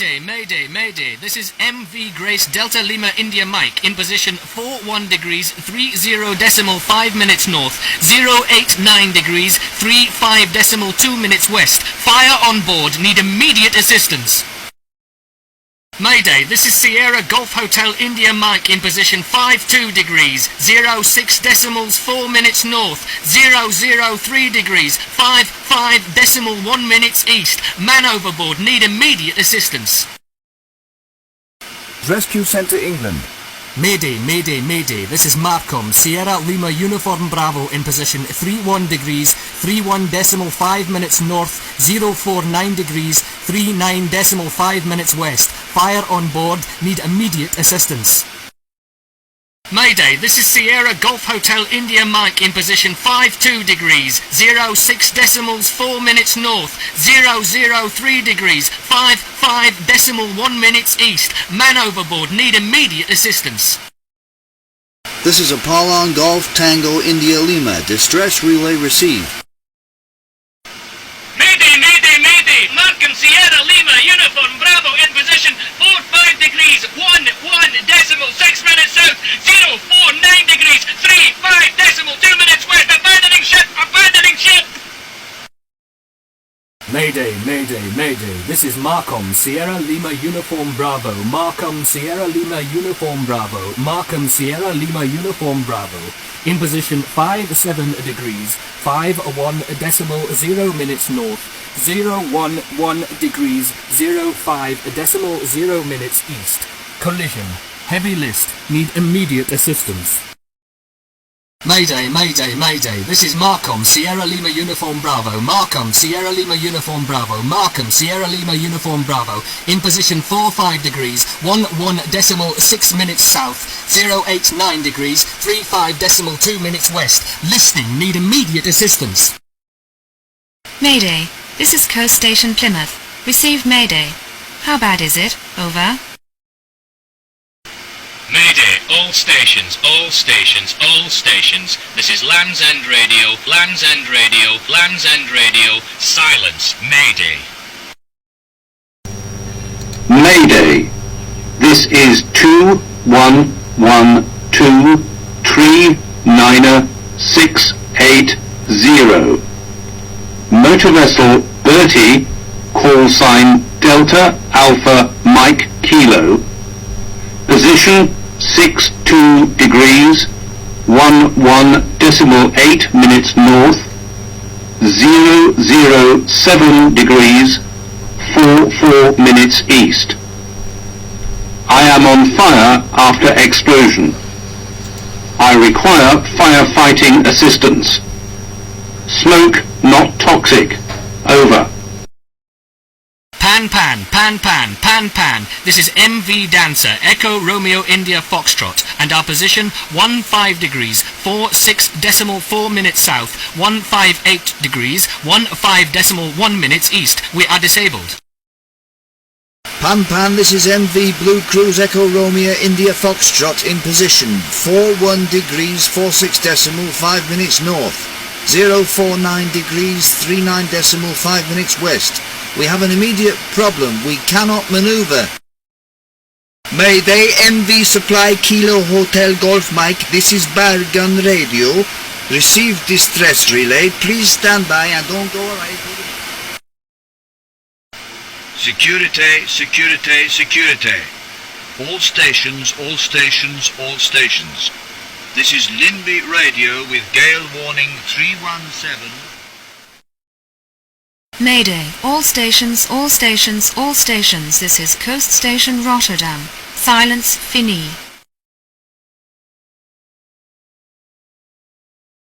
Mayday, Mayday. This is MV Grace Delta Lima India Mike in position 41 degrees 30.5 minutes north, 089 degrees 35.2 minutes west. Fire on board. Need immediate assistance. Mayday, this is Sierra Golf Hotel India Mike in position 52 degrees 06.4 minutes north, 003 degrees 55.1 minutes east. Man overboard. Need immediate assistance. Rescue Centre England. Mayday, Mayday, Mayday. This is Markham, Sierra Lima Uniform Bravo in position 31 degrees 31.5 minutes north, 049 degrees 39.5 minutes west. Fire on board. Need immediate assistance. Mayday, this is Sierra Golf Hotel India Mike in position 52 degrees 06.4 minutes north, 003 degrees 55.1 minutes east. Man overboard. Need immediate assistance. This is Apollon Golf Tango India Lima. Distress relay received. Mayday, Mayday, Mayday. Markham, Sierra Lima Uniform Bravo in position 45 degrees 11.6 minutes south, 049 degrees 35.2 minutes west. Abandoning ship, abandoning ship. Mayday, Mayday, Mayday. This is Markham, Sierra Lima Uniform Bravo. Markham, Sierra Lima Uniform Bravo. Markham, Sierra Lima Uniform Bravo. In position 57 degrees 51.0 minutes north, 011 degrees 05.0 minutes east. Collision. Heavy list. Need immediate assistance. Mayday, Mayday, Mayday. This is Markham, Sierra Lima Uniform Bravo. Markham, Sierra Lima Uniform Bravo. Markham, Sierra Lima Uniform Bravo. In position 45 degrees 11.6 minutes south, 089 degrees 35.2 minutes west. Listening. Need immediate assistance. Mayday. This is Coast Station Plymouth. Received Mayday. How bad is it? Over. Mayday, all stations, all stations, all stations. This is Land's End Radio, Land's End Radio, Land's End Radio. Silence, Mayday. Mayday. This is 2112396880. Motor vessel 30, call sign Delta Alpha Mike Kilo. Position 62 degrees 11.8 minutes north, 007 degrees 44 minutes east. I am on fire after explosion. I require firefighting assistance. Smoke not toxic. Over. Pan, pan, pan, pan, pan, pan. This is MV Dancer, Echo Romeo India Foxtrot, and our position 15 degrees 46.4 minutes south, 158 degrees 15.1 minutes east. We are disabled. Pan Pan, this is MV Blue Cruise Echo Romeo India Foxtrot in position 41 degrees 46.5 minutes north, 049 degrees 39.5 minutes west. We have an immediate problem. We cannot maneuver. Mayday, MV Supply Kilo Hotel Golf Mike. This is Bargun Radio. Received distress relay. Please stand by and don't go away. Security, security, security. All stations, all stations, all stations. This is Linby Radio with gale warning 317. Mayday. All stations, all stations, all stations. This is Coast Station Rotterdam. Silence, Fini.